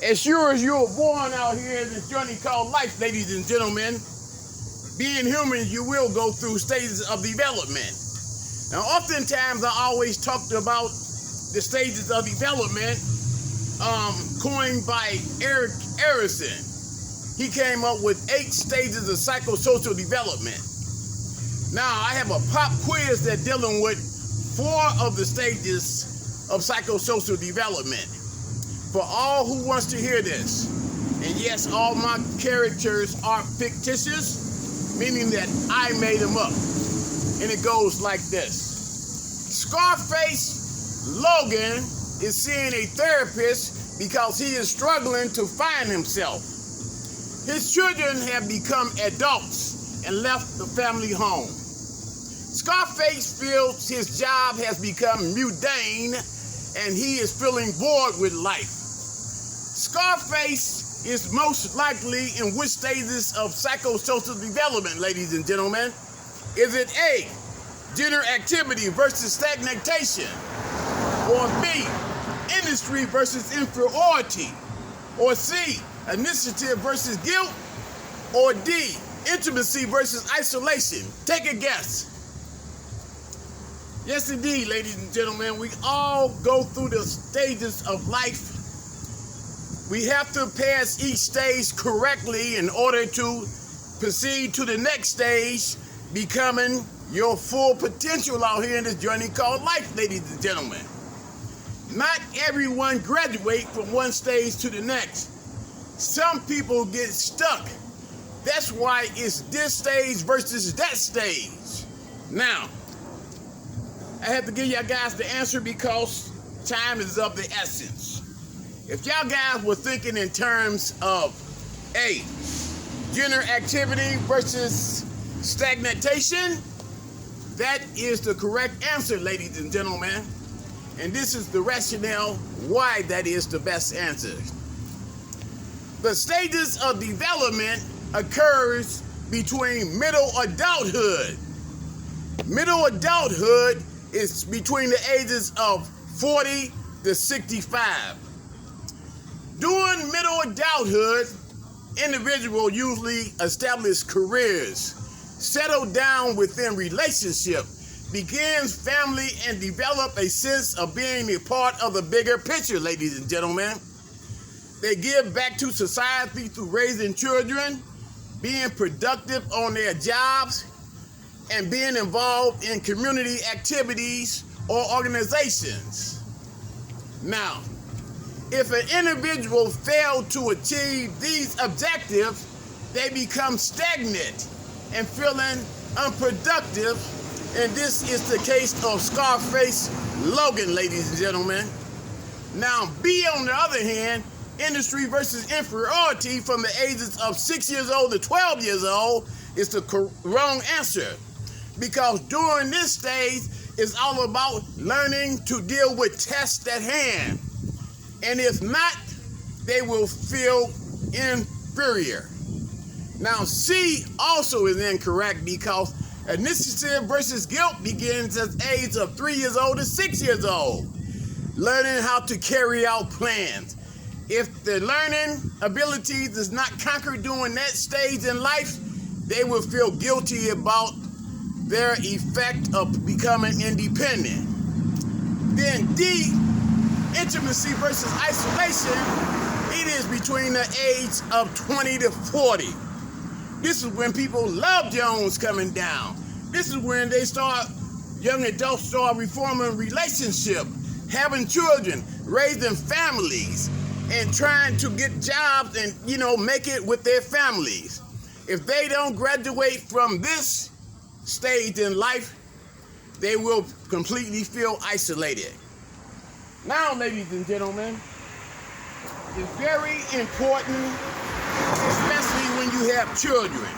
As sure as you were born out here in this journey called life, ladies and gentlemen, being human, you will go through stages of development. Now, oftentimes, I always talked about the stages of development coined by Erik Erikson. He came up with 8 stages of psychosocial development. Now, I have a pop quiz that's dealing with 4 of the stages of psychosocial development. For all who wants to hear this, and yes, all my characters are fictitious, meaning that I made them up. And it goes like this. Scarface Logan is seeing a therapist because he is struggling to find himself. His children have become adults and left the family home. Scarface feels his job has become mundane and he is feeling bored with life. Scarface is most likely in which stages of psychosocial development, ladies and gentlemen? Is it A, gender activity versus stagnation? Or B, industry versus inferiority? Or C, initiative versus guilt? Or D, intimacy versus isolation? Take a guess. Yes, indeed, ladies and gentlemen, we all go through the stages of life. We have to pass each stage correctly in order to proceed to the next stage, becoming your full potential out here in this journey called life, ladies and gentlemen. Not everyone graduates from one stage to the next. Some people get stuck. That's why it's this stage versus that stage. Now, I have to give y'all guys the answer because time is of the essence. If y'all guys were thinking in terms of A, gender activity versus stagnation, that is the correct answer, ladies and gentlemen. And this is the rationale why that is the best answer. The stages of development occurs between middle adulthood. Middle adulthood is between the ages of 40 to 65. During middle adulthood, individuals usually establish careers, settle down within relationship, begins family, and develop a sense of being a part of the bigger picture, ladies and gentlemen. They give back to society through raising children, being productive on their jobs, and being involved in community activities or organizations. Now, if an individual fails to achieve these objectives, they become stagnant and feeling unproductive, and this is the case of Scarface Logan, ladies and gentlemen. Now, B, on the other hand, industry versus inferiority from the ages of 6 years old to 12 years old is the wrong answer, because during this stage, it's all about learning to deal with tests at hand. And if not, they will feel inferior. Now, C also is incorrect because initiative versus guilt begins at the age of 3 years old to 6 years old. Learning how to carry out plans. If the learning ability does not conquer during that stage in life, they will feel guilty about their effect of becoming independent. Then D, intimacy versus isolation, it is between the age of 20 to 40. This is when people love Jones coming down. This is when young adults start reforming relationships, having children, raising families, and trying to get jobs and, make it with their families. If they don't graduate from this stage in life, they will completely feel isolated. Now, ladies and gentlemen, it's very important, especially when you have children.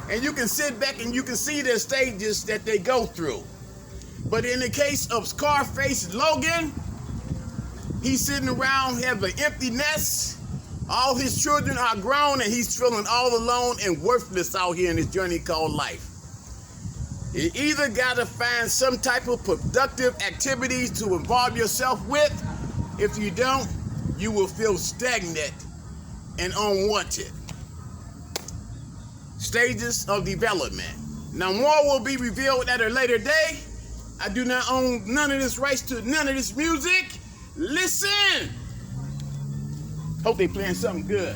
And you can sit back and you can see the stages that they go through. But in the case of Scarface Logan, he's sitting around, have an empty nest. All his children are grown and he's feeling all alone and worthless out here in this journey called life. You either got to find some type of productive activities to involve yourself with. If you don't, you will feel stagnant and unwanted. Stages of development. Now, more will be revealed at a later day. I do not own none of this rights to none of this music. Listen. Hope they playing something good.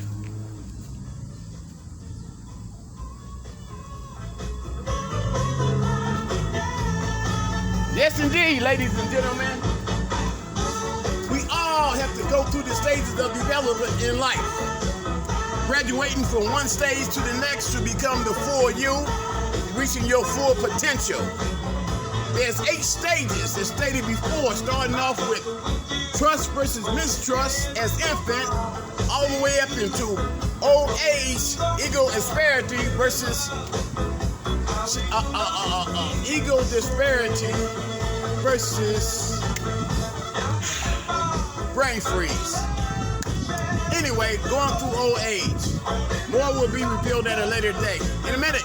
Yes, indeed, ladies and gentlemen. We all have to go through the stages of development in life. Graduating from one stage to the next to become the full you, reaching your full potential. There's 8 stages, as stated before, starting off with trust versus mistrust as infant, all the way up into old age, ego disparity versus ego disparity versus brain freeze. Anyway, going through old age. More will be revealed at a later date. In a minute.